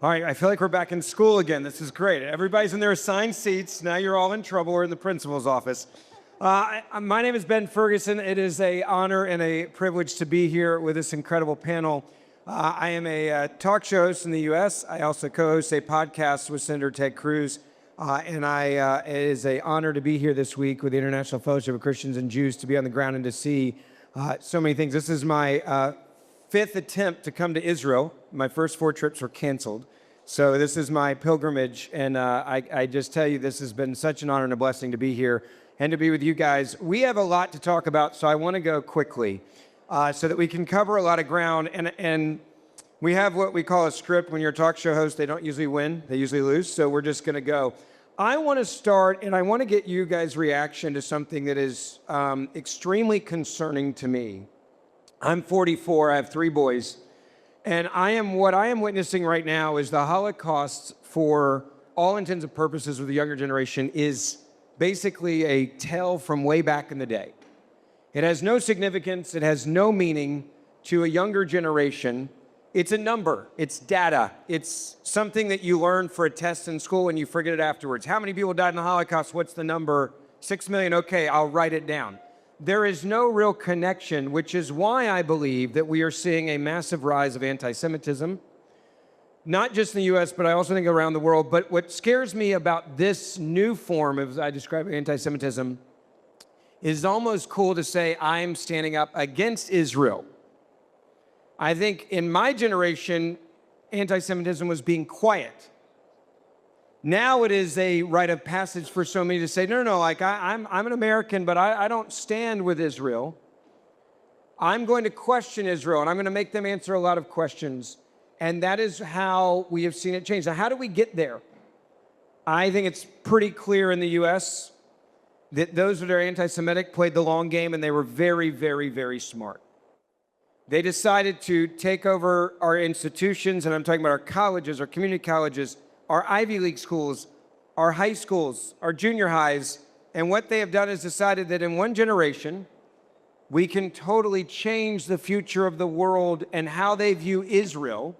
All right, I feel like we're back in school again. This is great. Everybody's in their assigned seats. Now you're all in trouble. We're in the principal's office. My name is Ben Ferguson. It is an honor and a privilege to be here with this incredible panel. I am a talk show host in the U.S. I also co-host a podcast with Senator Ted Cruz. It is an honor to be here this week with the International Fellowship of Christians and Jews, to be on the ground and to see so many things. This is my fifth attempt to come to Israel. My first 4 trips were canceled. So this is my pilgrimage, and I just tell you, this has been such an honor and a blessing to be here and to be with you guys. We have a lot to talk about, so I want to go quickly so that we can cover a lot of ground. And we have what we call a script. When you're a talk show host, they don't usually win. They usually lose, so we're just going to go. I want to start, and I want to get you guys' reaction to something that is extremely concerning to me. I'm 44. I have 3 boys. And what I am witnessing right now is the Holocaust, for all intents and purposes with the younger generation, is basically a tale from way back in the day. It has no significance. It has no meaning to a younger generation. It's a number. It's data. It's something that you learn for a test in school and you forget it afterwards. How many people died in the Holocaust? What's the number? 6 million. Okay, I'll write it down. There is no real connection, which is why I believe that we are seeing a massive rise of anti-Semitism, not just in the U.S., but I also think around the world. But what scares me about this new form of, I describe it, anti-Semitism, is almost cool to say I'm standing up against Israel. I think in my generation, anti-Semitism was being quiet. Now it is a rite of passage for so many to say, no, like I'm an American, but I don't stand with Israel. I'm going to question Israel, and I'm going to make them answer a lot of questions. And that is how we have seen it change. Now, how do we get there? I think it's pretty clear in the U.S. that those that are anti-Semitic played the long game, and they were very, very, very smart. They decided to take over our institutions, and I'm talking about our colleges, our community colleges, our Ivy League schools, our high schools, our junior highs, and what they have done is decided that in one generation, we can totally change the future of the world and how they view Israel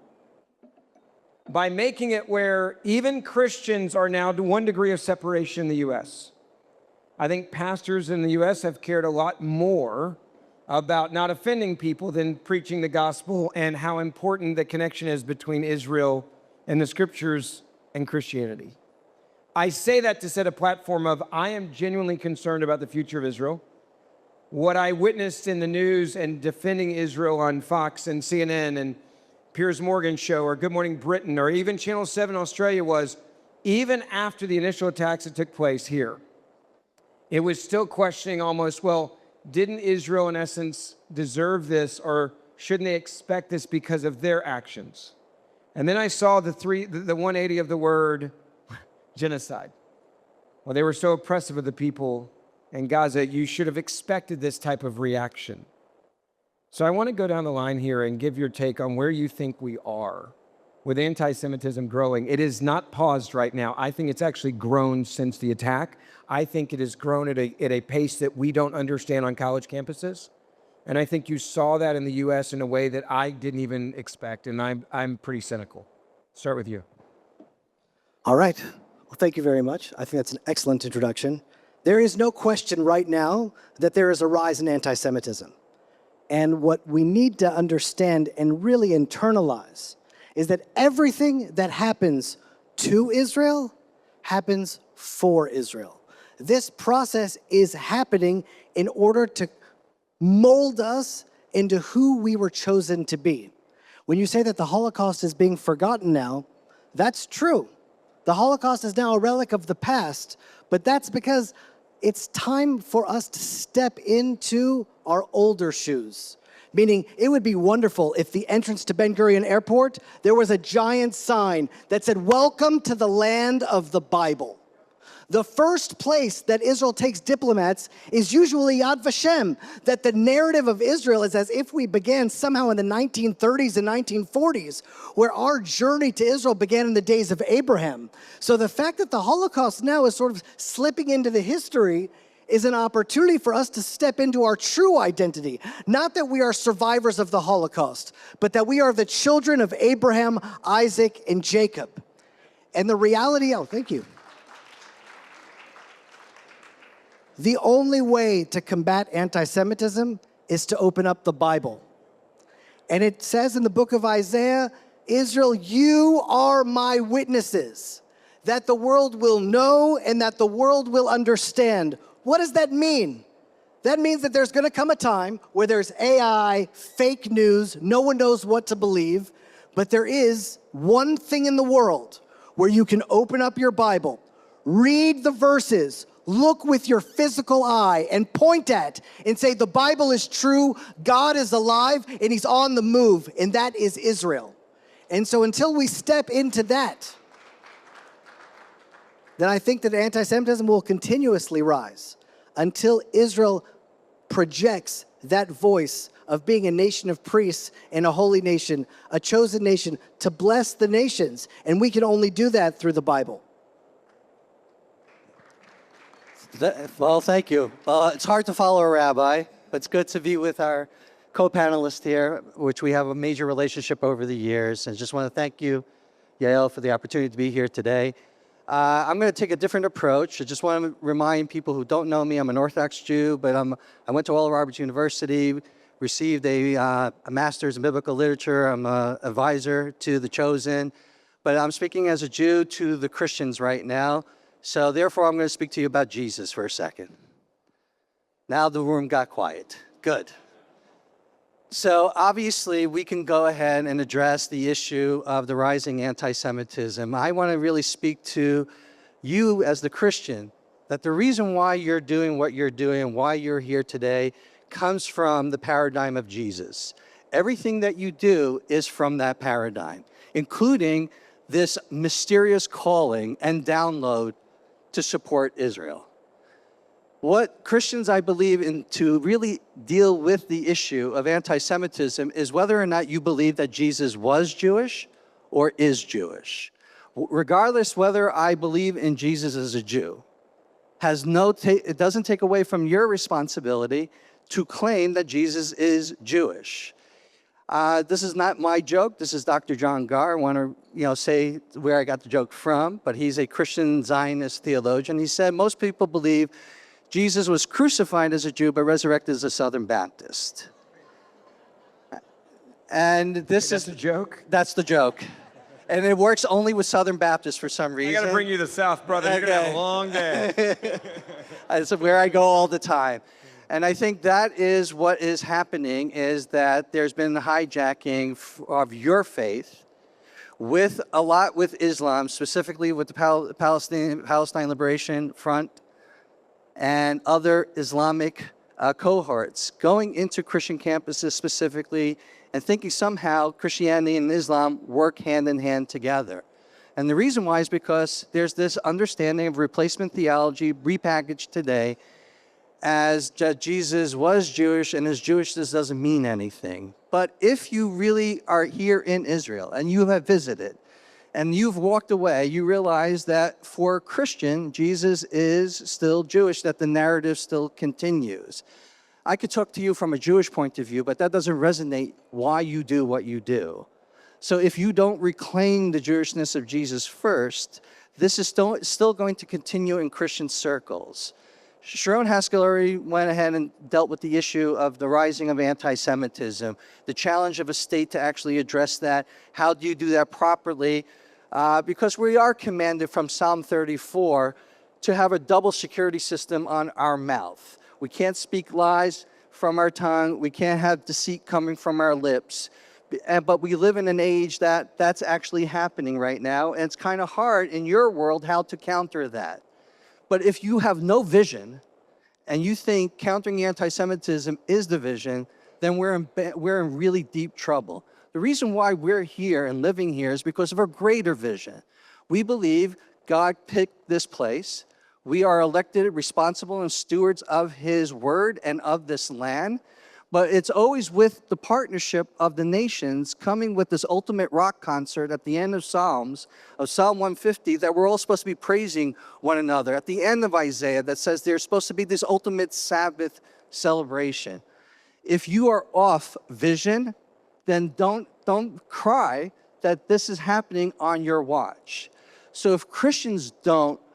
by making it where even Christians are now to 1 degree of separation in the U.S. I think pastors in the U.S. have cared a lot more about not offending people than preaching the gospel and how important the connection is between Israel and the scriptures and Christianity. I say that to set a platform of I am genuinely concerned about the future of Israel. What I witnessed in the news and defending Israel on Fox and CNN and Piers Morgan's show or Good Morning Britain or even Channel 7 Australia was, even after the initial attacks that took place here, it was still questioning almost, well, didn't Israel in essence deserve this, or shouldn't they expect this because of their actions? And then I saw the 180 of the word genocide. Well, they were so oppressive of the people in Gaza, you should have expected this type of reaction. So I want to go down the line here and give your take on where you think we are with anti-Semitism growing. It is not paused right now. I think it's actually grown since the attack. I think it has grown at a pace that we don't understand on college campuses. And I think you saw that in the U.S. in a way that I didn't even expect, and I'm pretty cynical. Start with you. All right. Well, thank you very much. I think that's an excellent introduction. There is no question right now that there is a rise in anti-Semitism. And what we need to understand and really internalize is that everything that happens to Israel happens for Israel. This process is happening in order to mold us into who we were chosen to be. When you say that the Holocaust is being forgotten now, that's true. The Holocaust is now a relic of the past, but that's because it's time for us to step into our older shoes. Meaning, it would be wonderful if the entrance to Ben Gurion Airport, there was a giant sign that said, "Welcome to the land of the Bible." The first place that Israel takes diplomats is usually Yad Vashem, that the narrative of Israel is as if we began somehow in the 1930s and 1940s, where our journey to Israel began in the days of Abraham. So the fact that the Holocaust now is sort of slipping into the history is an opportunity for us to step into our true identity. Not that we are survivors of the Holocaust, but that we are the children of Abraham, Isaac, and Jacob. And the reality, thank you. The only way to combat anti-Semitism is to open up the Bible. And it says in the book of Isaiah, Israel, you are my witnesses, that the world will know and that the world will understand. What does that mean? That means that there's going to come a time where there's AI, fake news, no one knows what to believe, but there is one thing in the world where you can open up your Bible, read the verses, look with your physical eye and point at and say, the Bible is true, God is alive, and he's on the move, and that is Israel. And so until we step into that, then I think that anti-Semitism will continuously rise until Israel projects that voice of being a nation of priests and a holy nation, a chosen nation to bless the nations. And we can only do that through the Bible. Well, thank you. It's hard to follow a rabbi, but it's good to be with our co-panelists here, which we have a major relationship over the years. And just want to thank you, Yael, for the opportunity to be here today. I'm going to take a different approach. I just want to remind people who don't know me, I'm an Orthodox Jew, but I went to Oral Roberts University, received a master's in biblical literature. I'm an advisor to the Chosen, but I'm speaking as a Jew to the Christians right now. So therefore, I'm going to speak to you about Jesus for a second. Now the room got quiet. Good. So obviously, we can go ahead and address the issue of the rising anti-Semitism. I want to really speak to you as the Christian, that the reason why you're doing what you're doing and why you're here today comes from the paradigm of Jesus. Everything that you do is from that paradigm, including this mysterious calling and download to support Israel. What Christians, I believe, in to really deal with the issue of anti-Semitism is whether or not you believe that Jesus was Jewish or is Jewish. Regardless whether I believe in Jesus as a Jew, it doesn't take away from your responsibility to claim that Jesus is Jewish. This is not my joke. This is Dr. John Garr. I want to say where I got the joke from, but he's a Christian Zionist theologian. He said most people believe Jesus was crucified as a Jew, but resurrected as a Southern Baptist. And this is the joke? That's the joke. And it works only with Southern Baptists for some reason. I got to bring you to the South, brother. You're going to have a long day. That's where I go all the time. And I think that is what is happening, is that there's been hijacking of your faith with a lot with Islam, specifically with the Palestine Liberation Front and other Islamic cohorts going into Christian campuses specifically and thinking somehow Christianity and Islam work hand in hand together. And the reason why is because there's this understanding of replacement theology repackaged today as Jesus was Jewish, and his Jewishness doesn't mean anything. But if you really are here in Israel and you have visited and you've walked away, you realize that for a Christian, Jesus is still Jewish, that the narrative still continues. I could talk to you from a Jewish point of view, but that doesn't resonate why you do what you do. So if you don't reclaim the Jewishness of Jesus first, this is still going to continue in Christian circles. Sharon Haskell already went ahead and dealt with the issue of the rising of anti-Semitism, the challenge of a state to actually address that. How do you do that properly? Because we are commanded from Psalm 34 to have a double security system on our mouth. We can't speak lies from our tongue. We can't have deceit coming from our lips. But we live in an age that's actually happening right now, and it's kind of hard in your world how to counter that. But if you have no vision and you think countering anti-Semitism is the vision, then we're in really deep trouble. The reason why we're here and living here is because of a greater vision. We believe God picked this place. We are elected, responsible, and stewards of his word and of this land. But it's always with the partnership of the nations coming with this ultimate rock concert at the end of Psalms, of Psalm 150, that we're all supposed to be praising one another. At the end of Isaiah that says there's supposed to be this ultimate Sabbath celebration. If you are off vision, then don't cry that this is happening on your watch. So if Christians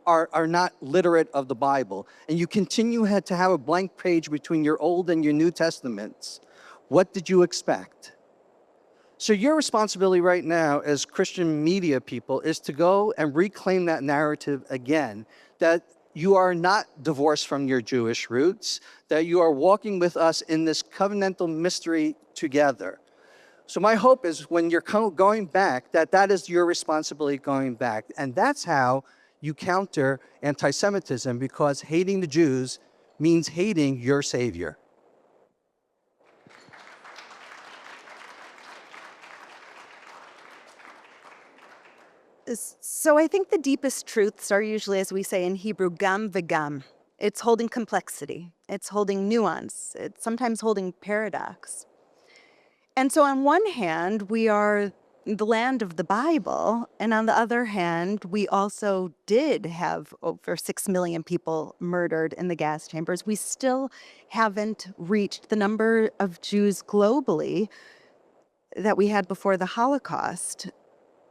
are not literate of the Bible, and you continue to have a blank page between your Old and your New Testaments, what did you expect? So your responsibility right now as Christian media people is to go and reclaim that narrative again, that you are not divorced from your Jewish roots, that you are walking with us in this covenantal mystery together. So my hope is when you're going back, that is your responsibility going back. And that's how you counter anti-Semitism, because hating the Jews means hating your Savior. So I think the deepest truths are usually, as we say in Hebrew, gam v'gam. It's holding complexity. It's holding nuance. It's sometimes holding paradox. And so on one hand, we are the land of the Bible, and on the other hand, we also did have over 6 million people murdered in the gas chambers. We still haven't reached the number of Jews globally that we had before the Holocaust.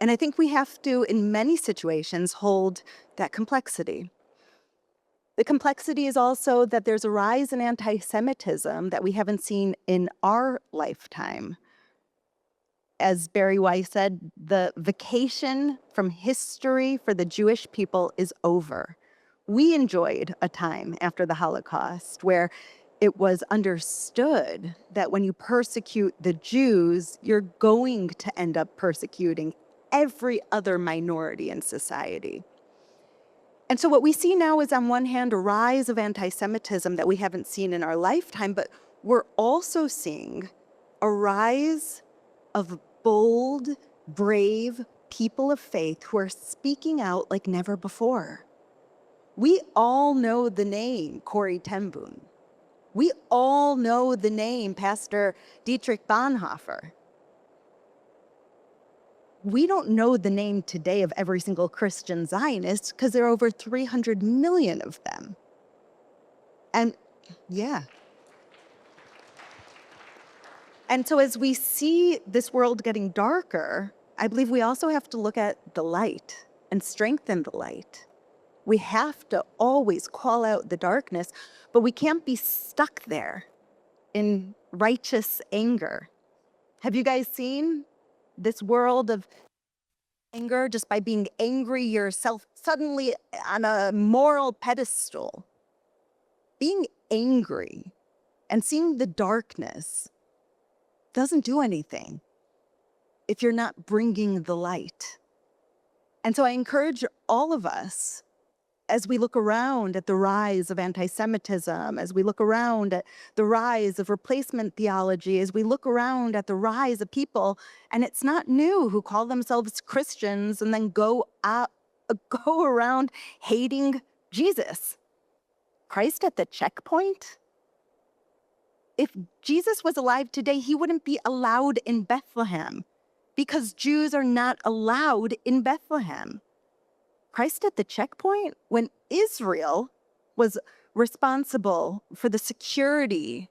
And I think we have to, in many situations, hold that complexity. The complexity is also that there's a rise in anti-Semitism that we haven't seen in our lifetime. As Barry Weiss said, the vacation from history for the Jewish people is over. We enjoyed a time after the Holocaust where it was understood that when you persecute the Jews, you're going to end up persecuting every other minority in society. And so what we see now is, on one hand, a rise of anti-Semitism that we haven't seen in our lifetime, but we're also seeing a rise of bold, brave people of faith who are speaking out like never before. We all know the name Corrie ten Boom. We all know the name Pastor Dietrich Bonhoeffer. We don't know the name today of every single Christian Zionist because there are over 300 million of them. And yeah. And so as we see this world getting darker, I believe we also have to look at the light and strengthen the light. We have to always call out the darkness, but we can't be stuck there in righteous anger. Have you guys seen this world of anger just by being angry yourself suddenly on a moral pedestal? Being angry and seeing the darkness doesn't do anything if you're not bringing the light. And so I encourage all of us, as we look around at the rise of anti-Semitism, as we look around at the rise of replacement theology, as we look around at the rise of people, and it's not new, who call themselves Christians and then go around hating Jesus. Christ at the checkpoint? If Jesus was alive today, he wouldn't be allowed in Bethlehem because Jews are not allowed in Bethlehem. Christ at the checkpoint? When Israel was responsible for the security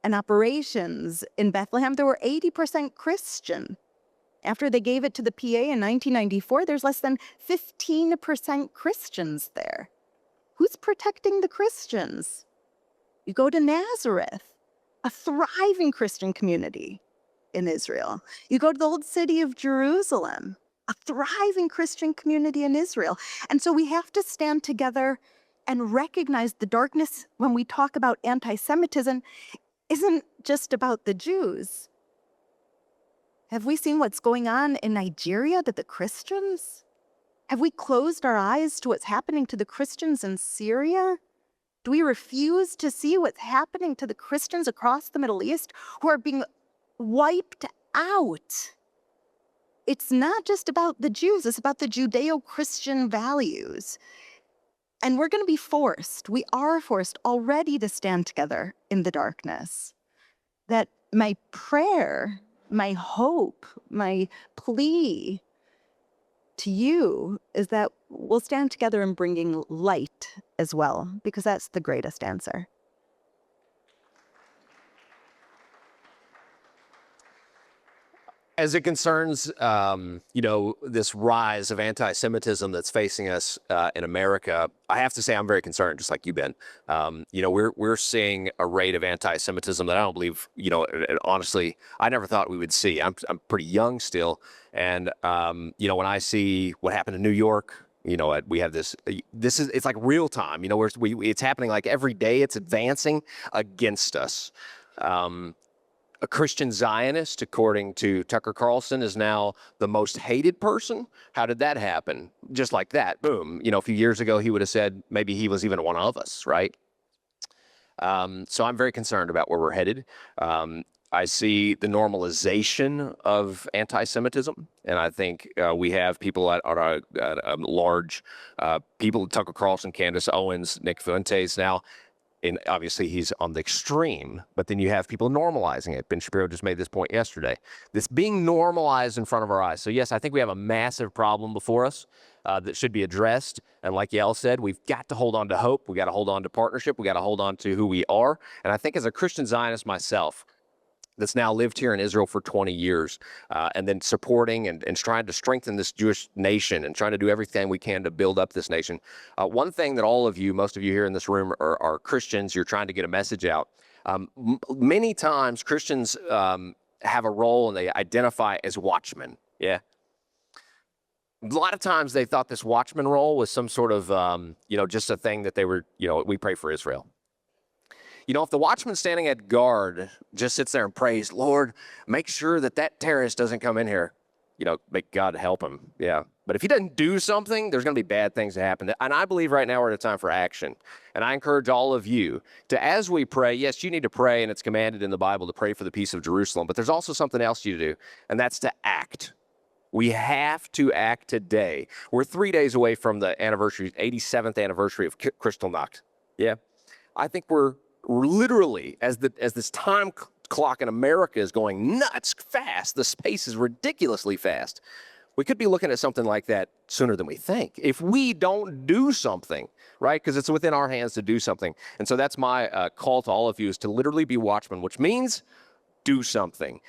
and operations in Bethlehem, there were 80% Christian. After they gave it to the PA in 1994, there's less than 15% Christians there. Who's protecting the Christians? You go to Nazareth, a thriving Christian community in Israel. You go to the old city of Jerusalem, a thriving Christian community in Israel. And so we have to stand together and recognize the darkness when we talk about anti-Semitism isn't just about the Jews. Have we seen what's going on in Nigeria to the Christians? Have we closed our eyes to what's happening to the Christians in Syria? Do we refuse to see what's happening to the Christians across the Middle East who are being wiped out? It's not just about the Jews, it's about the Judeo-Christian values. And we're going to be forced, we are forced already to stand together in the darkness. that my prayer, my hope, my plea to you is that we'll stand together in bringing light as well, because that's the greatest answer. As it concerns, this rise of anti-Semitism that's facing us in America, I have to say I'm very concerned, just like you've been. We're seeing a rate of anti-Semitism that I don't believe, honestly, I never thought we would see. I'm pretty young still, and when I see what happened in New York, we have this. It's like real time. It's happening like every day. It's advancing against us. A Christian Zionist, according to Tucker Carlson, is now the most hated person. How did that happen? Just like that, boom. A few years ago, he would have said maybe he was even one of us, right? So I'm very concerned about where we're headed. I see the normalization of anti-Semitism, and I think we have people at large, people, Tucker Carlson, Candace Owens, Nick Fuentes now. And obviously he's on the extreme, but then you have people normalizing it. Ben Shapiro just made this point yesterday. This being normalized in front of our eyes. So yes, I think we have a massive problem before us that should be addressed. And like Yael said, we've got to hold on to hope. We got to hold on to partnership. We got to hold on to who we are. And I think as a Christian Zionist myself, that's now lived here in Israel for 20 years, and then supporting and trying to strengthen this Jewish nation and trying to do everything we can to build up this nation. One thing that all of you, most of you here in this room are Christians, you're trying to get a message out. Many times Christians have a role and they identify as watchmen, yeah? A lot of times they thought this watchman role was some sort of, just a thing that they were, we pray for Israel. If the watchman standing at guard just sits there and prays, Lord, make sure that terrorist doesn't come in here, make God help him. Yeah. But if he doesn't do something, there's going to be bad things that happen. And I believe right now we're at a time for action. And I encourage all of you to, as we pray, yes, you need to pray, and it's commanded in the Bible to pray for the peace of Jerusalem. But there's also something else you do, and that's to act. We have to act today. We're 3 days away from the 87th anniversary of Kristallnacht. Yeah. I think we're literally, as this time clock in America is going nuts fast, the space is ridiculously fast. We could be looking at something like that sooner than we think if we don't do something, right? Because it's within our hands to do something. And so that's my call to all of you, is to literally be watchmen, which means do something.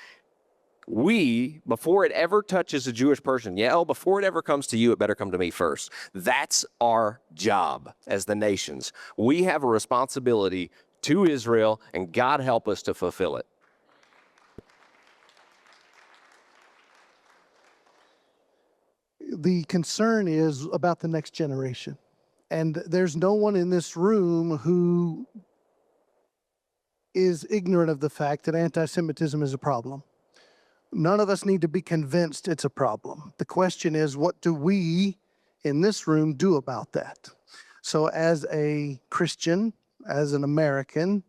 We, before it ever touches a Jewish person, before it ever comes to you, it better come to me first. That's our job as the nations. We have a responsibility to Israel, and God help us to fulfill it. The concern is about the next generation. And there's no one in this room who is ignorant of the fact that anti-Semitism is a problem. None of us need to be convinced it's a problem. The question is, what do we in this room do about that? So as a Christian, as an American,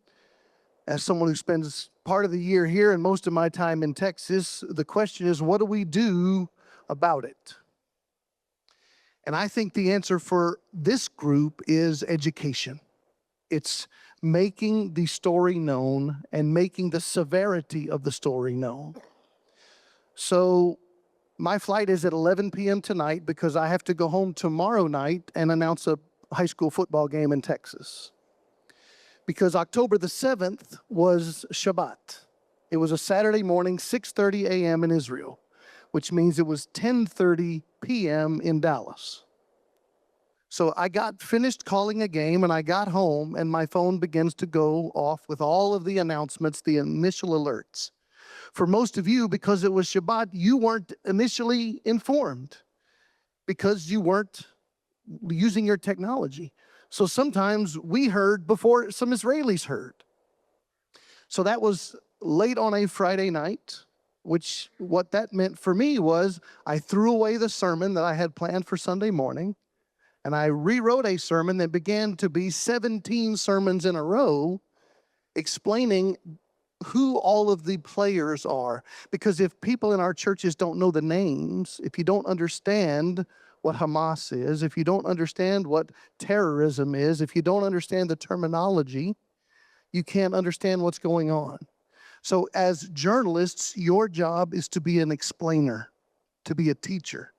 as someone who spends part of the year here and most of my time in Texas, the question is, what do we do about it? And I think the answer for this group is education. It's making the story known and making the severity of the story known. So my flight is at 11 p.m. tonight because I have to go home tomorrow night and announce a high school football game in Texas. Because October the 7th was Shabbat. It was a Saturday morning, 6:30 a.m. in Israel, which means it was 10:30 p.m. in Dallas. So I got finished calling a game and I got home and my phone begins to go off with all of the announcements, the initial alerts. For most of you, because it was Shabbat, you weren't initially informed because you weren't using your technology. So sometimes we heard before some Israelis heard. So that was late on a Friday night, which what that meant for me was I threw away the sermon that I had planned for Sunday morning, and I rewrote a sermon that began to be 17 sermons in a row explaining who all of the players are. Because if people in our churches don't know the names, if you don't understand what Hamas is, if you don't understand what terrorism is, if you don't understand the terminology, you can't understand what's going on. So as journalists, your job is to be an explainer, to be a teacher.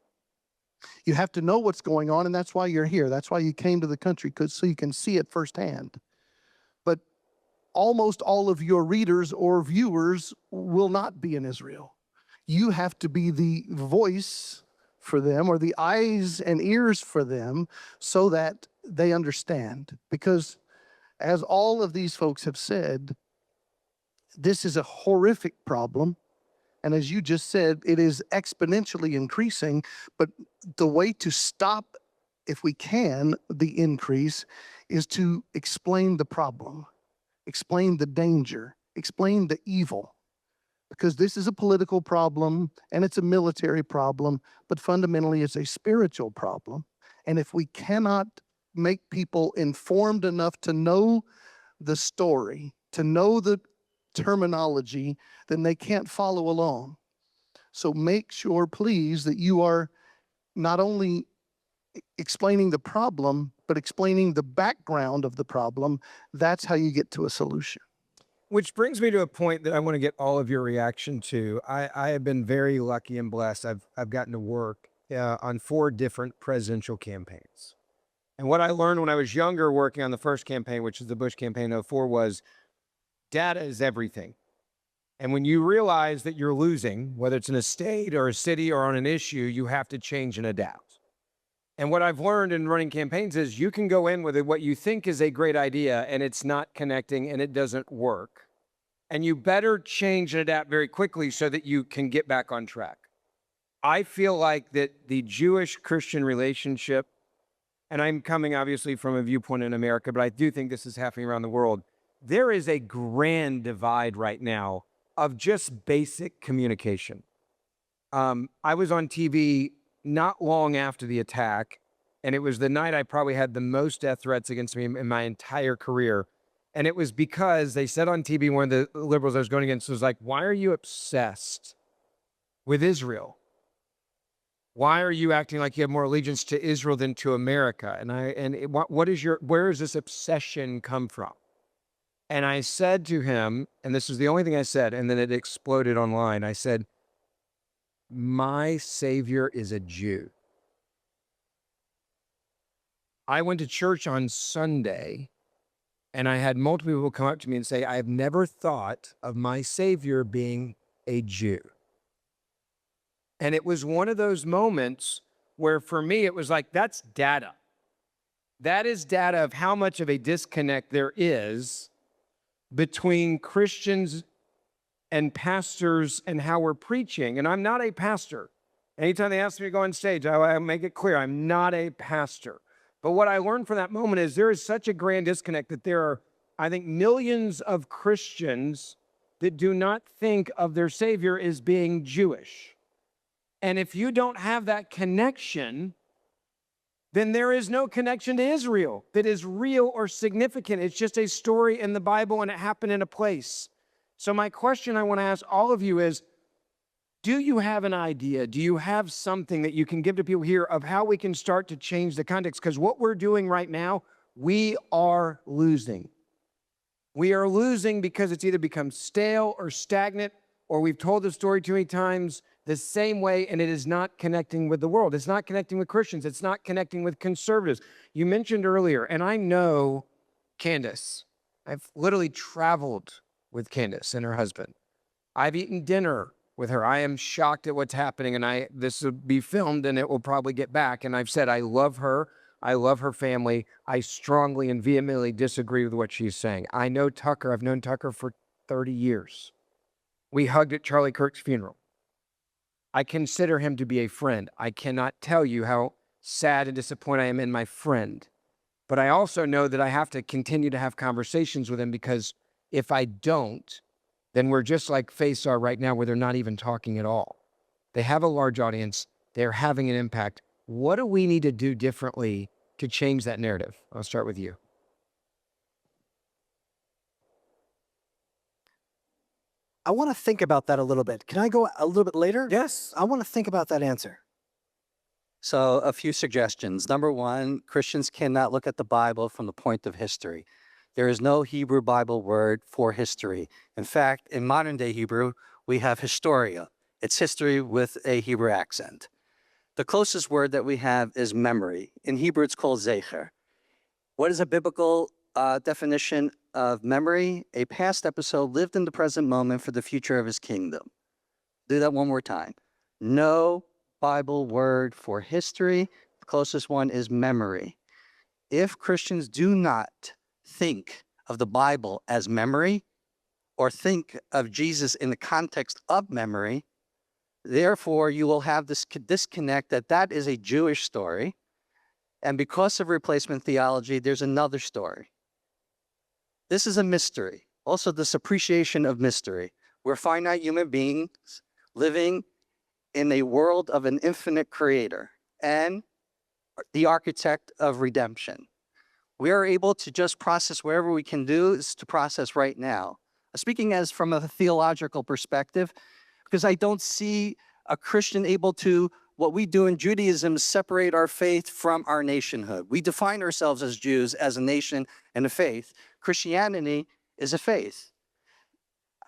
You have to know what's going on, and that's why you're here. That's why you came to the country, so you can see it firsthand. But almost all of your readers or viewers will not be in Israel. You have to be the voice for them, or the eyes and ears for them, so that they understand. Because as all of these folks have said, this is a horrific problem. And as you just said, it is exponentially increasing. But the way to stop, if we can, the increase is to explain the problem, explain the danger, explain the evil. Because this is a political problem and it's a military problem, but fundamentally it's a spiritual problem. And if we cannot make people informed enough to know the story, to know the terminology, then they can't follow along. So make sure, please, that you are not only explaining the problem, but explaining the background of the problem. That's how you get to a solution. Which brings me to a point that I want to get all of your reaction to. I have been very lucky and blessed. I've gotten to work on 4 different presidential campaigns. And what I learned when I was younger working on the first campaign, which is the Bush campaign in 04, was data is everything. And when you realize that you're losing, whether it's in a state or a city or on an issue, you have to change and adapt. And what I've learned in running campaigns is you can go in with what you think is a great idea and it's not connecting and it doesn't work. And you better change and adapt very quickly so that you can get back on track. I feel like that the Jewish-Christian relationship, and I'm coming obviously from a viewpoint in America, but I do think this is happening around the world. There is a grand divide right now of just basic communication. I was on TV not long after the attack, and it was the night I probably had the most death threats against me in my entire career. And it was because they said on TV, one of the liberals I was going against was like, why are you obsessed with Israel? Why are you acting like you have more allegiance to Israel than to America? Where does this obsession come from? And I said to him, and this is the only thing I said, and then it exploded online. I said, my Savior is a Jew. I went to church on Sunday, and I had multiple people come up to me and say, I have never thought of my Savior being a Jew. And it was one of those moments where for me, it was like, that's data. That is data of how much of a disconnect there is between Christians and pastors and how we're preaching. And I'm not a pastor. Anytime they ask me to go on stage, I make it clear, I'm not a pastor. But what I learned from that moment is there is such a grand disconnect that there are, I think, millions of Christians that do not think of their Savior as being Jewish. And if you don't have that connection, then there is no connection to Israel that is real or significant. It's just a story in the Bible and it happened in a place. So my question I want to ask all of you is, do you have an idea? Do you have something that you can give to people here of how we can start to change the context? Because what we're doing right now, we are losing. We are losing because it's either become stale or stagnant, or we've told the story too many times the same way, and it is not connecting with the world. It's not connecting with Christians. It's not connecting with conservatives. You mentioned earlier, and I know Candace. I've literally traveled with Candace and her husband. I've eaten dinner with her. I am shocked at what's happening, and this will be filmed, and it will probably get back. And I've said I love her. I love her family. I strongly and vehemently disagree with what she's saying. I know Tucker. I've known Tucker for 30 years. We hugged at Charlie Kirk's funeral. I consider him to be a friend. I cannot tell you how sad and disappointed I am in my friend. But I also know that I have to continue to have conversations with him, because if I don't, then we're just like Face are right now, where they're not even talking at all. They have a large audience. They're having an impact. What do we need to do differently to change that narrative? I'll start with you. I want to think about that a little bit. Can I go a little bit later? Yes. I want to think about that answer. So a few suggestions. Number one, Christians cannot look at the Bible from the point of history. There is no Hebrew Bible word for history. In fact, in modern day Hebrew, we have historia. It's history with a Hebrew accent. The closest word that we have is memory. In Hebrew, it's called zecher. What is a biblical definition of memory? A past episode lived in the present moment for the future of his kingdom. Do that one more time. No Bible word for history. The closest one is memory. If Christians do not think of the Bible as memory or think of Jesus in the context of memory, therefore you will have this disconnect that is a Jewish story. And because of replacement theology, there's another story. This is a mystery. Also, this appreciation of mystery. We're finite human beings living in a world of an infinite creator and the architect of redemption. We are able to just process wherever we can do is to process right now. Speaking as from a theological perspective, because I don't see a Christian able to, what we do in Judaism is separate our faith from our nationhood. We define ourselves as Jews, as a nation and a faith. Christianity is a faith.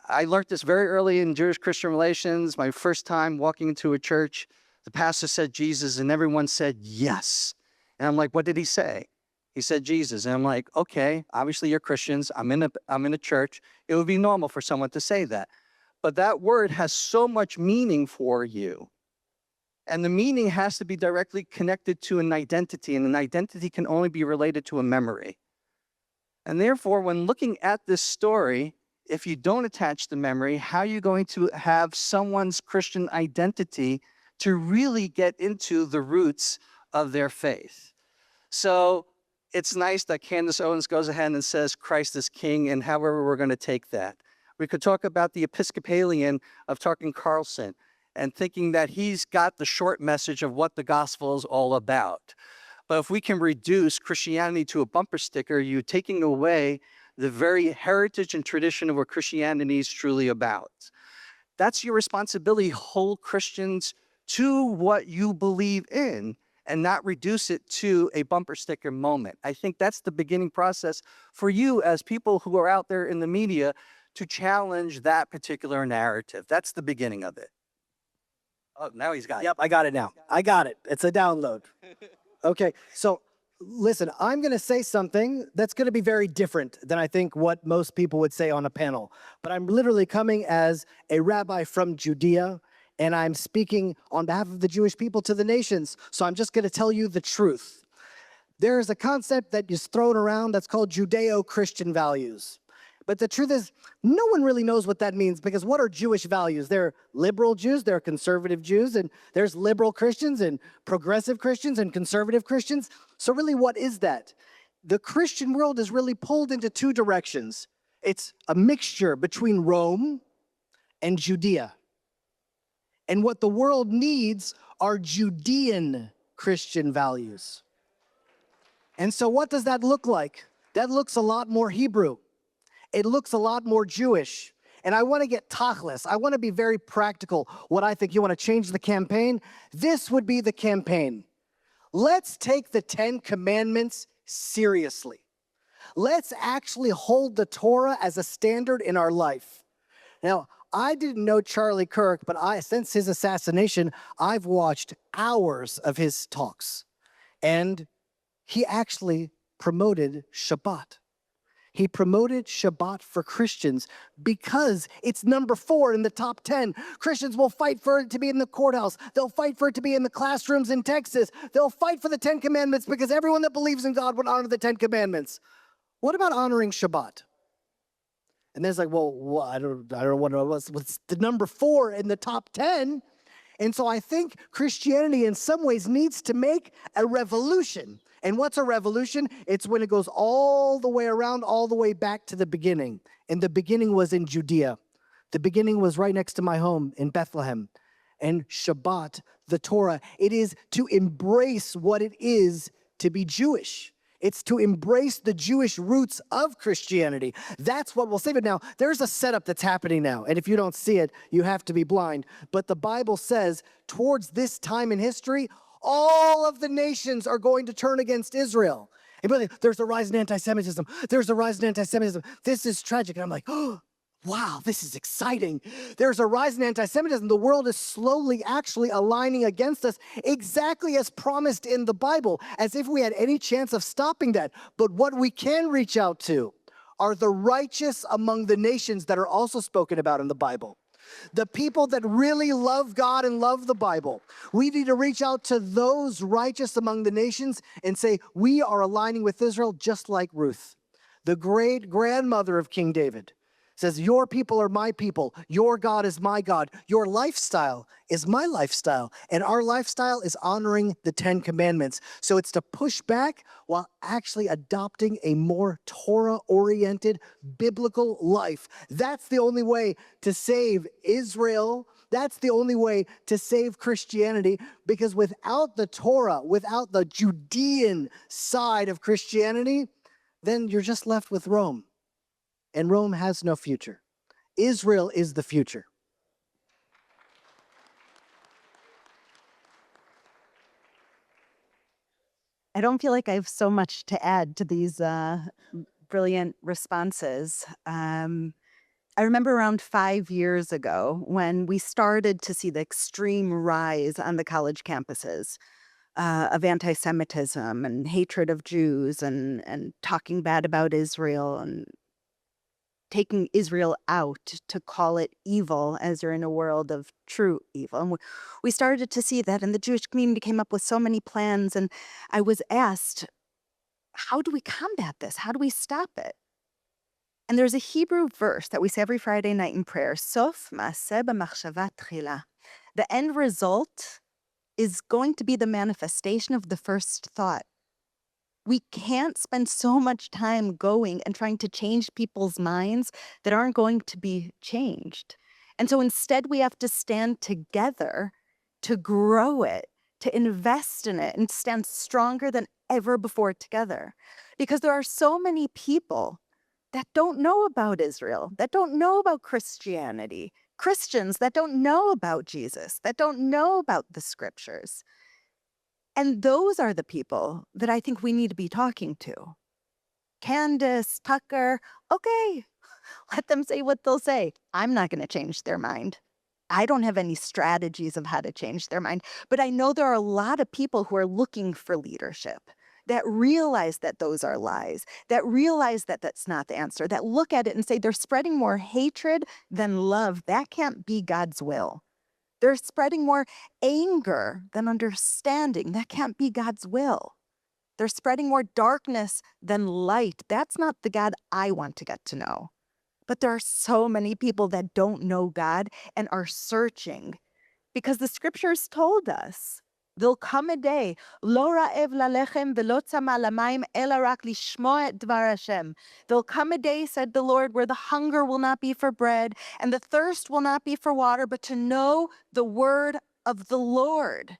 I learned this very early in Jewish-Christian relations. My first time walking into a church, the pastor said Jesus, and everyone said yes. And I'm like, what did he say? He said Jesus. And I'm like, okay, obviously you're Christians. I'm in a church. It would be normal for someone to say that. But that word has so much meaning for you. And the meaning has to be directly connected to an identity, and an identity can only be related to a memory. And therefore, when looking at this story, if you don't attach the memory, how are you going to have someone's Christian identity to really get into the roots of their faith? So it's nice that Candace Owens goes ahead and says Christ is king, and however we're going to take that. We could talk about the Episcopalian of Tucker Carlson and thinking that he's got the short message of what the gospel is all about. But if we can reduce Christianity to a bumper sticker, you're taking away the very heritage and tradition of what Christianity is truly about. That's your responsibility, hold Christians to what you believe in and not reduce it to a bumper sticker moment. I think that's the beginning process for you as people who are out there in the media to challenge that particular narrative. That's the beginning of it. Oh, now he's got it. Yep, I got it now. I got it. It's a download. Okay, so listen, I'm going to say something that's going to be very different than I think what most people would say on a panel. But I'm literally coming as a rabbi from Judea, and I'm speaking on behalf of the Jewish people to the nations. So I'm just going to tell you the truth. There is a concept that is thrown around that's called Judeo-Christian values. But the truth is, no one really knows what that means, because what are Jewish values? There are liberal Jews, there are conservative Jews, and there's liberal Christians and progressive Christians and conservative Christians. So really, what is that? The Christian world is really pulled into two directions. It's a mixture between Rome and Judea. And what the world needs are Judean Christian values. And so what does that look like? That looks a lot more Hebrew. It looks a lot more Jewish. And I want to get tachlis. I want to be very practical. What I think, you want to change the campaign? This would be the campaign. Let's take the 10 Commandments seriously. Let's actually hold the Torah as a standard in our life. Now, I didn't know Charlie Kirk, but since his assassination, I've watched hours of his talks. And he actually promoted Shabbat. He promoted Shabbat for Christians because it's number 4 in the top 10. Christians will fight for it to be in the courthouse. They'll fight for it to be in the classrooms in Texas. They'll fight for the 10 Commandments because everyone that believes in God would honor the 10 Commandments. What about honoring Shabbat? And there's like, well, I don't know what's the number 4 in the top 10. And so I think Christianity in some ways needs to make a revolution. And what's a revolution? It's when it goes all the way around, all the way back to the beginning. And the beginning was in Judea. The beginning was right next to my home in Bethlehem. And Shabbat, the Torah, it is to embrace what it is to be Jewish. It's to embrace the Jewish roots of Christianity. That's what will save it. Now, there's a setup that's happening now. And if you don't see it, you have to be blind. But the Bible says towards this time in history, all of the nations are going to turn against Israel. And people think, there's a rise in anti-Semitism. There's a rise in anti-Semitism. This is tragic. And I'm like, oh, wow, this is exciting. There's a rise in anti-Semitism. The world is slowly actually aligning against us exactly as promised in the Bible, as if we had any chance of stopping that. But what we can reach out to are the righteous among the nations that are also spoken about in the Bible. The people that really love God and love the Bible. We need to reach out to those righteous among the nations and say, we are aligning with Israel just like Ruth, the great grandmother of King David. Says, your people are my people. Your God is my God. Your lifestyle is my lifestyle. And our lifestyle is honoring the 10 commandments. So it's to push back while actually adopting a more Torah-oriented biblical life. That's the only way to save Israel. That's the only way to save Christianity, because without the Torah, without the Judean side of Christianity, then you're just left with Rome. And Rome has no future. Israel is the future. I don't feel like I have so much to add to these brilliant responses. I remember around 5 years ago when we started to see the extreme rise on the college campuses of anti-Semitism and hatred of Jews and talking bad about Israel and taking Israel out to call it evil as you're in a world of true evil. And we started to see that, and the Jewish community came up with so many plans. And I was asked, how do we combat this? How do we stop it? And there's a Hebrew verse that we say every Friday night in prayer, Sof ma'aseh b'machshava tchila. The end result is going to be the manifestation of the first thought. We can't spend so much time going and trying to change people's minds that aren't going to be changed. And so instead, we have to stand together to grow it, to invest in it, and stand stronger than ever before together. Because there are so many people that don't know about Israel, that don't know about Christianity, Christians that don't know about Jesus, that don't know about the scriptures. And those are the people that I think we need to be talking to. Candace, Tucker, okay, let them say what they'll say. I'm not going to change their mind. I don't have any strategies of how to change their mind, but I know there are a lot of people who are looking for leadership, that realize that those are lies, that realize that that's not the answer, that look at it and say they're spreading more hatred than love. That can't be God's will. They're spreading more anger than understanding. That can't be God's will. They're spreading more darkness than light. That's not the God I want to get to know. But there are so many people that don't know God and are searching, because the scriptures told us there'll come a day, lo ra'ev lalechem velo tzama lamayim ela rak lishmoa et dvar Hashem. There'll come a day, said the Lord, where the hunger will not be for bread and the thirst will not be for water, but to know the word of the Lord.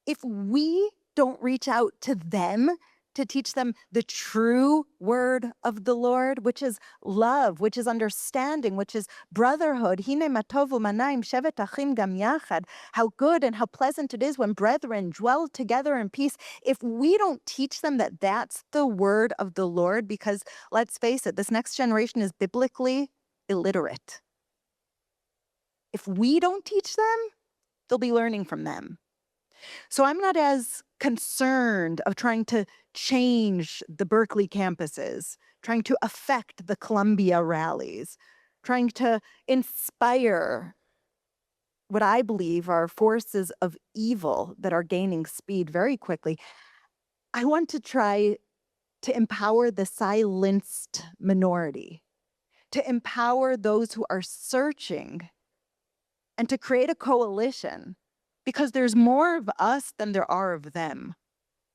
If we don't reach out to them to teach them the true word of the Lord, which is love, which is understanding, which is brotherhood. Hine matovu manayim shevet achim gam yachad. How good and how pleasant it is when brethren dwell together in peace. If we don't teach them that that's the word of the Lord, because let's face it, this next generation is biblically illiterate. If we don't teach them, they'll be learning from them. So I'm not as concerned of trying to change the Berkeley campuses, trying to affect the Columbia rallies, trying to inspire what I believe are forces of evil that are gaining speed very quickly. I want to try to empower the silenced minority, to empower those who are searching, and to create a coalition. Because there's more of us than there are of them.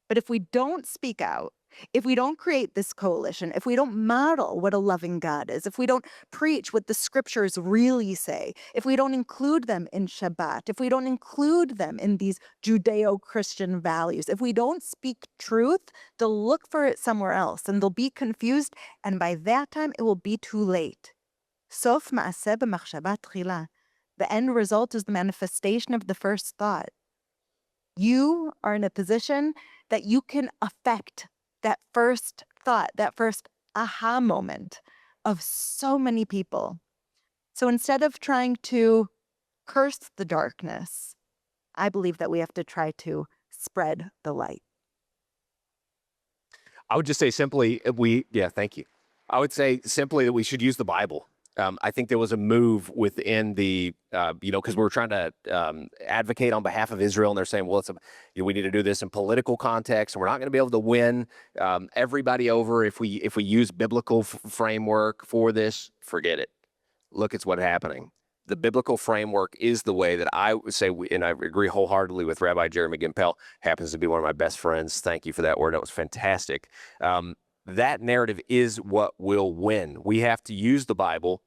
But if we don't speak out, if we don't create this coalition, if we don't model what a loving God is, if we don't preach what the scriptures really say, if we don't include them in Shabbat, if we don't include them in these Judeo-Christian values, if we don't speak truth, they'll look for it somewhere else and they'll be confused. And by that time, it will be too late. Sof ma'aseh b'machshava tchila. The end result is the manifestation of the first thought. You are in a position that you can affect that first thought, that first aha moment of so many people. So instead of trying to curse the darkness, I believe that we have to try to spread the light. I would just say simply, thank you. I would say simply that we should use the Bible. I think there was a move within the, because we were trying to advocate on behalf of Israel, and they're saying, well, we need to do this in political context, and we're not going to be able to win everybody over if we use biblical framework for this. Forget it. Look, it's what's happening. The biblical framework is the way that I would say, and I agree wholeheartedly with Rabbi Jeremy Gimpel, happens to be one of my best friends. Thank you for that word. That was fantastic. That narrative is what will win. We have to use the Bible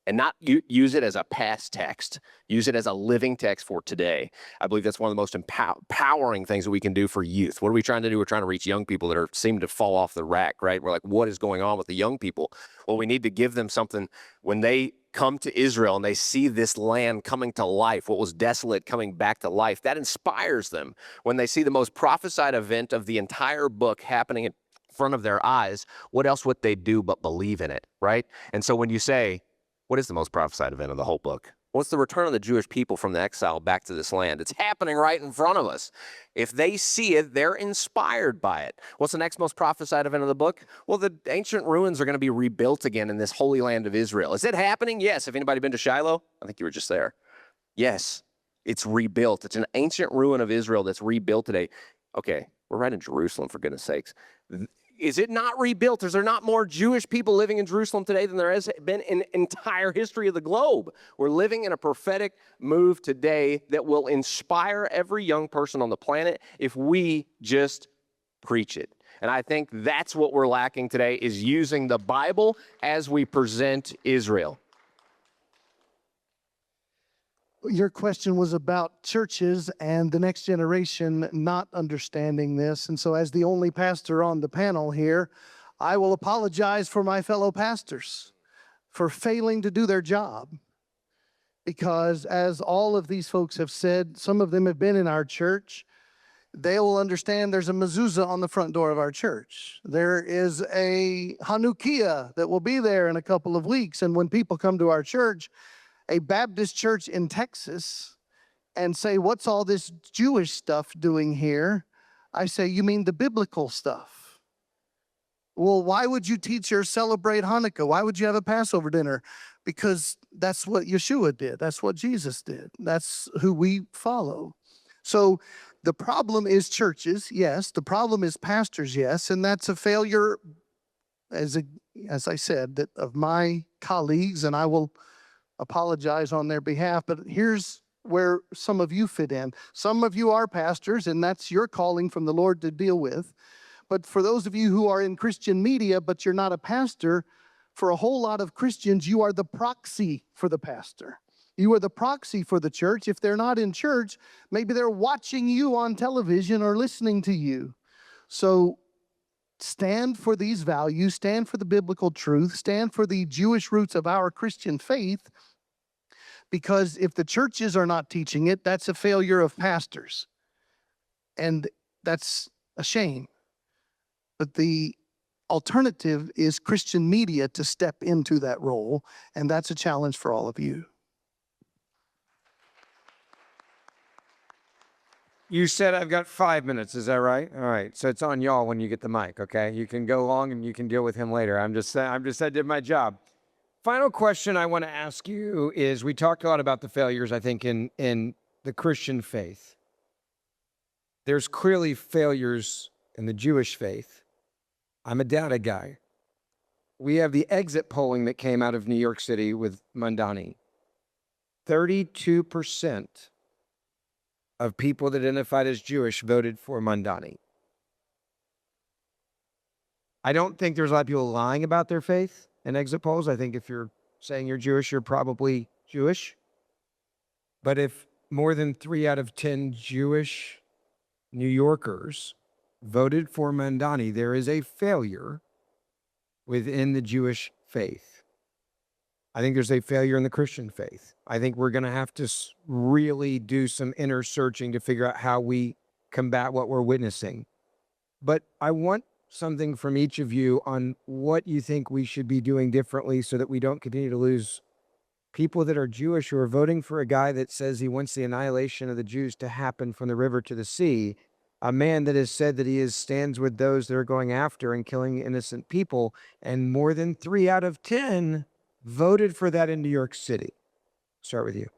and not use it as a past text. Use it as a living text for today. I believe that's one of the most empowering things that we can do for youth. What are we trying to do? We're trying to reach young people that seem to fall off the rack, right? We're like, what is going on with the young people? Well, we need to give them something when they come to Israel and they see this land coming to life, what was desolate coming back to life. That inspires them. When they see the most prophesied event of the entire book happening in front of their eyes, what else would they do but believe in it, right? And so when you say, what is the most prophesied event of the whole book? What's the return of the Jewish people from the exile back to this land? It's happening right in front of us. If they see it, they're inspired by it. What's the next most prophesied event of the book? Well, the ancient ruins are going to be rebuilt again in this holy land of Israel. Is it happening? Yes. Have anybody been to Shiloh? I think you were just there. Yes, it's rebuilt. It's an ancient ruin of Israel that's rebuilt today. Okay, we're right in Jerusalem, for goodness sakes. Is it not rebuilt? Is there not more Jewish people living in Jerusalem today than there has been in entire history of the globe? We're living in a prophetic move today that will inspire every young person on the planet if we just preach it. And I think that's what we're lacking today, is using the Bible as we present Israel. Your question was about churches and the next generation not understanding this. And so as the only pastor on the panel here, I will apologize for my fellow pastors for failing to do their job. Because as all of these folks have said, some of them have been in our church, they will understand there's a mezuzah on the front door of our church. There is a Hanukkah that will be there in a couple of weeks. And when people come to our church, a Baptist church in Texas, and say, what's all this Jewish stuff doing here? I say, you mean the biblical stuff? Well, why would you teach or celebrate Hanukkah? Why would you have a Passover dinner? Because that's what Yeshua did. That's what Jesus did. That's who we follow. So the problem is churches, yes. The problem is pastors, yes. And that's a failure, as I said, that of my colleagues, and I will apologize on their behalf, but here's where some of you fit in. Some of you are pastors, and that's your calling from the Lord to deal with. But for those of you who are in Christian media, but you're not a pastor, for a whole lot of Christians, you are the proxy for the pastor. You are the proxy for the church. If they're not in church, maybe they're watching you on television or listening to you. So stand for these values, stand for the biblical truth, stand for the Jewish roots of our Christian faith, because if the churches are not teaching it, that's a failure of pastors. And that's a shame. But the alternative is Christian media to step into that role, and that's a challenge for all of you. You said I've got 5 minutes, is that right? All right, so it's on y'all when you get the mic, okay? You can go long and you can deal with him later. I did my job. Final question I want to ask you is, we talked a lot about the failures, I think, in the Christian faith. There's clearly failures in the Jewish faith. I'm a data guy. We have the exit polling that came out of New York City with Mandani. 32% of people that identified as Jewish voted for Mandani. I don't think there's a lot of people lying about their faith in exit polls. I think if you're saying you're Jewish, you're probably Jewish. But if more than 3 out of 10 Jewish New Yorkers voted for Mandani, there is a failure within the Jewish faith. I think there's a failure in the Christian faith. I think we're going to have to really do some inner searching to figure out how we combat what we're witnessing. But I want something from each of you on what you think we should be doing differently so that we don't continue to lose people that are Jewish who are voting for a guy that says he wants the annihilation of the Jews to happen from the river to the sea, a man that has said that stands with those that are going after and killing innocent people, and more than 3 out of 10 voted for that in New York City. Start with you.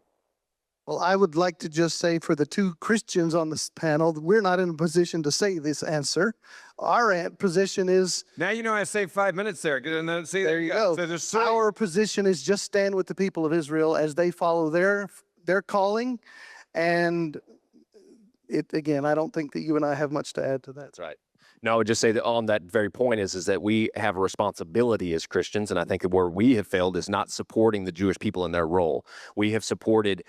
Well, I would like to just say for the two Christians on this panel, we're not in a position to say this answer. Our position is... Now you know I saved 5 minutes there. See, There you go. So there's Our position is just stand with the people of Israel as they follow their calling. And again, I don't think that you and I have much to add to that. That's right. No, I would just say that on that very point is that we have a responsibility as Christians, and I think where we have failed is not supporting the Jewish people in their role. We have supported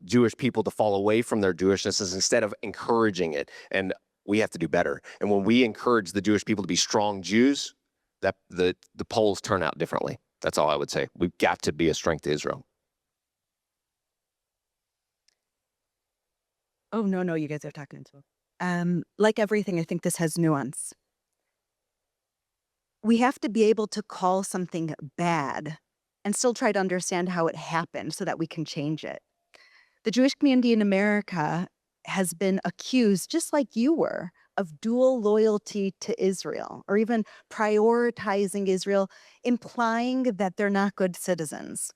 Jewish people to fall away from their Jewishness instead of encouraging it, and we have to do better. And when we encourage the Jewish people to be strong Jews, that the polls turn out differently. That's all I would say. We've got to be a strength to Israel. Oh, no, you guys are talking into it. Like everything, I think this has nuance. We have to be able to call something bad and still try to understand how it happened so that we can change it. The Jewish community in America has been accused, just like you were, of dual loyalty to Israel, or even prioritizing Israel, implying that they're not good citizens.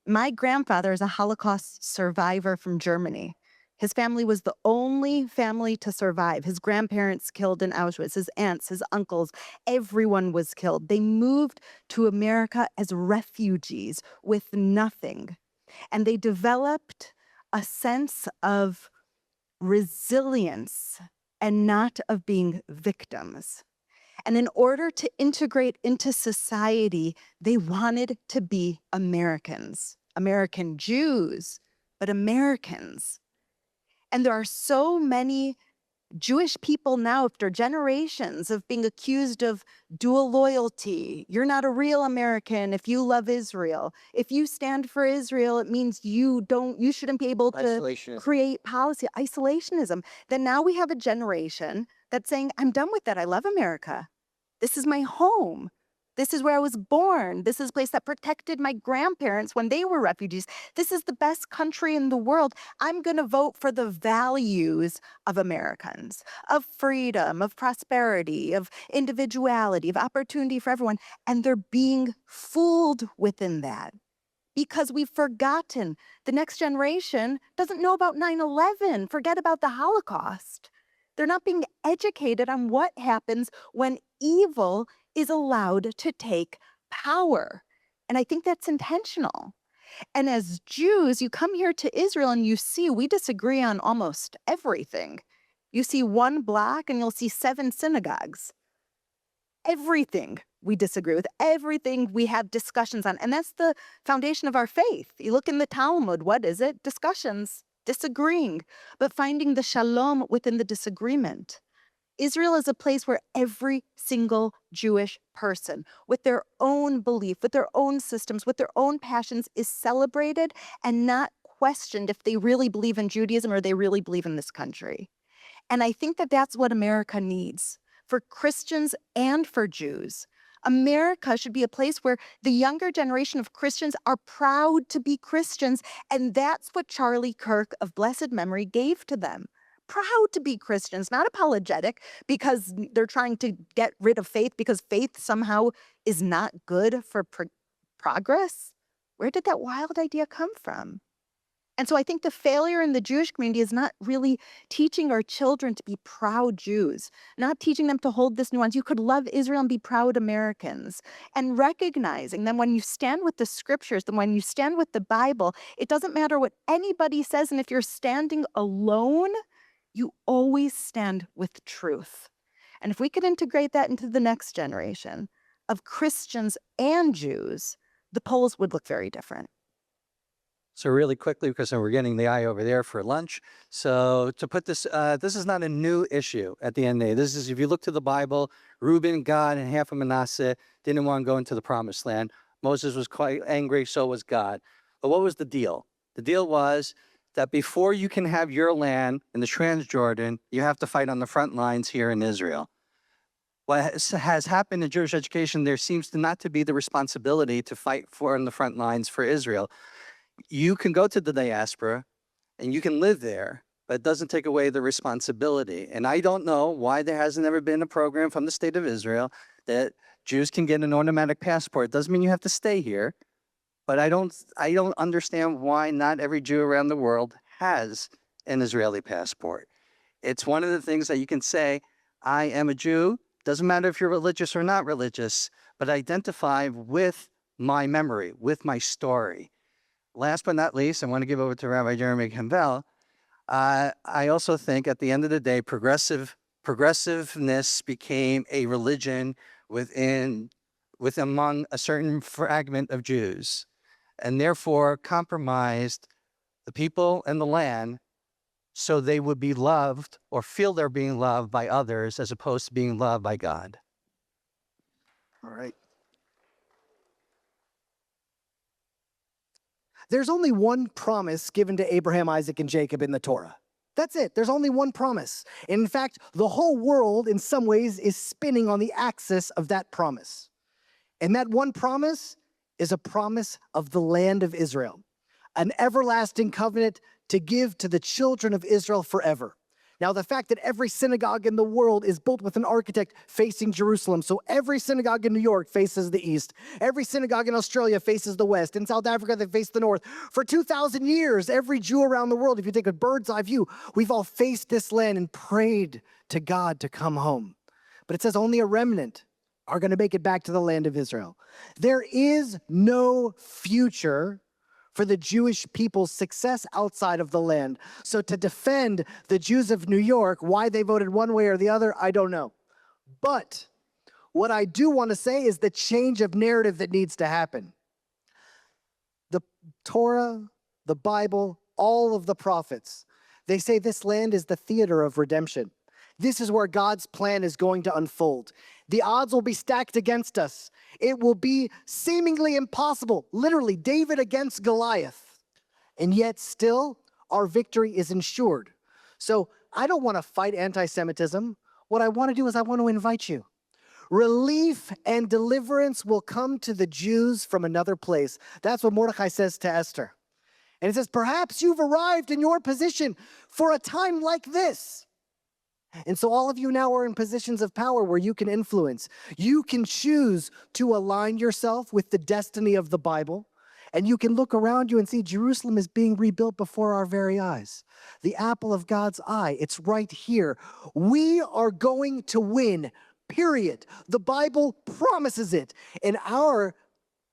My grandfather is a Holocaust survivor from Germany. His family was the only family to survive. His grandparents killed in Auschwitz, his aunts, his uncles, everyone was killed. They moved to America as refugees with nothing. And they developed a sense of resilience and not of being victims. And in order to integrate into society, they wanted to be Americans, American Jews, but Americans. And there are so many Jewish people now, after generations of being accused of dual loyalty. You're not a real American if you love Israel. If you stand for Israel, it means you shouldn't be able to create policy. Isolationism. Then now we have a generation that's saying, I'm done with that. I love America. This is my home. This is where I was born. This is a place that protected my grandparents when they were refugees. This is the best country in the world. I'm going to vote for the values of Americans, of freedom, of prosperity, of individuality, of opportunity for everyone. And they're being fooled within that because we've forgotten. The next generation doesn't know about 9/11. Forget about the Holocaust. They're not being educated on what happens when evil is allowed to take power. And I think that's intentional. And as Jews, you come here to Israel and you see we disagree on almost everything. You see one block and you'll see 7 synagogues. Everything we disagree with, everything we have discussions on. And that's the foundation of our faith. You look in the Talmud, what is it? Discussions, disagreeing, but finding the shalom within the disagreement. Israel is a place where every single Jewish person, with their own belief, with their own systems, with their own passions, is celebrated and not questioned if they really believe in Judaism or they really believe in this country. And I think that that's what America needs for Christians and for Jews. America should be a place where the younger generation of Christians are proud to be Christians, and that's what Charlie Kirk of blessed memory gave to them. Proud to be Christians, not apologetic because they're trying to get rid of faith because faith somehow is not good for progress. Where did that wild idea come from? And so I think the failure in the Jewish community is not really teaching our children to be proud Jews, not teaching them to hold this nuance. You could love Israel and be proud Americans, and recognizing that when you stand with the scriptures, then when you stand with the Bible, it doesn't matter what anybody says. And if you're standing alone, you always stand with truth. And if we could integrate that into the next generation of Christians and Jews, the polls would look very different. So really quickly, because we're getting the eye over there for lunch. So to put this, this is not a new issue at the end of the day. This is, if you look to the Bible, Reuben, Gad, and half of Manasseh didn't want to go into the promised land. Moses was quite angry, so was God. But what was the deal? The deal was that before you can have your land in the Transjordan, you have to fight on the front lines here in Israel. Has happened in Jewish education, there seems to not to be the responsibility to fight for in the front lines for Israel. You can go to the diaspora and you can live there, but it doesn't take away the responsibility. And I don't know why there hasn't ever been a program from the state of Israel that Jews can get an automatic passport. It doesn't mean you have to stay here, but I don't understand why not every Jew around the world has an Israeli passport. It's one of the things that you can say, I am a Jew. Doesn't matter if you're religious or not religious, but identify with my memory, with my story. Last but not least, I want to give over to Rabbi Jeremy Gimpel. I also think at the end of the day, progressiveness became a religion among a certain fragment of Jews, and therefore compromised the people and the land so they would be loved or feel they're being loved by others as opposed to being loved by God. All right. There's only one promise given to Abraham, Isaac, and Jacob in the Torah. That's it. There's only one promise. And in fact, the whole world, in some ways, is spinning on the axis of that promise. And that one promise is a promise of the land of Israel, an everlasting covenant to give to the children of Israel forever. Now, the fact that every synagogue in the world is built with an architect facing Jerusalem, so every synagogue in New York faces the east, every synagogue in Australia faces the west, in South Africa they face the north. For 2,000 years, every Jew around the world, if you take a bird's eye view, we've all faced this land and prayed to God to come home. But it says only a remnant are going to make it back to the land of Israel. There is no future for the Jewish people's success outside of the land. So to defend the Jews of New York, why they voted one way or the other, I don't know. But what I do want to say is the change of narrative that needs to happen. The Torah, the Bible, all of the prophets, they say this land is the theater of redemption. This is where God's plan is going to unfold. The odds will be stacked against us. It will be seemingly impossible, literally David against Goliath. And yet still, our victory is ensured. So I don't want to fight anti-Semitism. What I want to do is I want to invite you. Relief and deliverance will come to the Jews from another place. That's what Mordecai says to Esther. And it says, perhaps you've arrived in your position for a time like this. And so all of you now are in positions of power where you can influence. You can choose to align yourself with the destiny of the Bible, and you can look around you and see Jerusalem is being rebuilt before our very eyes. The apple of God's eye, it's right here. We are going to win, period. The Bible promises it. And our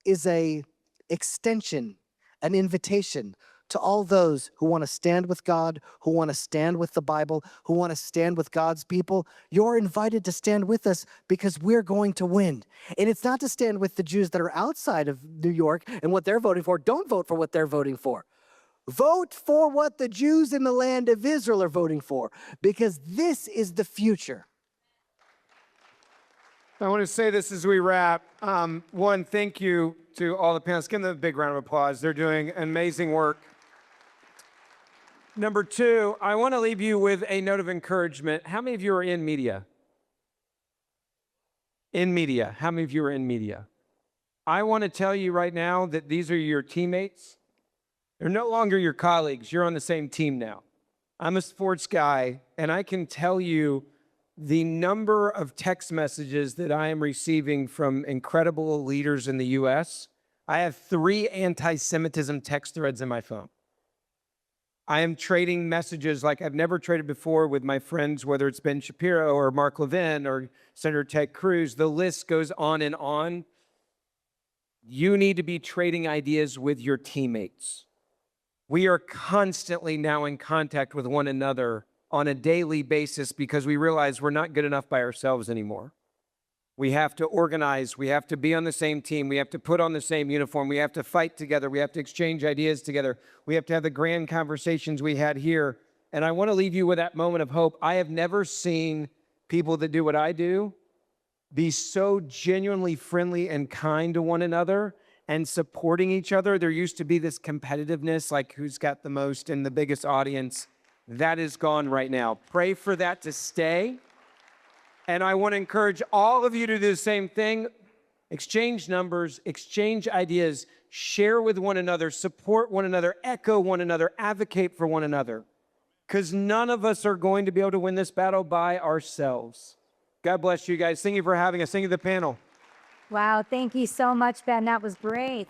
is a extension, an invitation to all those who want to stand with God, who want to stand with the Bible, who want to stand with God's people. You're invited to stand with us because we're going to win. And it's not to stand with the Jews that are outside of New York and what they're voting for. Don't vote for what they're voting for. Vote for what the Jews in the land of Israel are voting for, because this is the future. I want to say this as we wrap. One, thank you to all the panelists. Give them a big round of applause. They're doing amazing work. Number two, I want to leave you with a note of encouragement. How many of you are in media? In media. How many of you are in media? I want to tell you right now that these are your teammates. They're no longer your colleagues. You're on the same team now. I'm a sports guy, and I can tell you the number of text messages that I am receiving from incredible leaders in the U.S. I have 3 anti-Semitism text threads in my phone. I am trading messages like I've never traded before with my friends, whether it's Ben Shapiro or Mark Levin or Senator Ted Cruz. The list goes on and on. You need to be trading ideas with your teammates. We are constantly now in contact with one another on a daily basis because we realize we're not good enough by ourselves anymore. We have to organize. We have to be on the same team. We have to put on the same uniform. We have to fight together. We have to exchange ideas together. We have to have the grand conversations we had here. And I want to leave you with that moment of hope. I have never seen people that do what I do be so genuinely friendly and kind to one another and supporting each other. There used to be this competitiveness, like who's got the most and the biggest audience. That is gone right now. Pray for that to stay. And I want to encourage all of you to do the same thing. Exchange numbers, exchange ideas, share with one another, support one another, echo one another, advocate for one another. Because none of us are going to be able to win this battle by ourselves. God bless you guys. Thank you for having us. Thank you to the panel. Wow, thank you so much, Ben. That was great.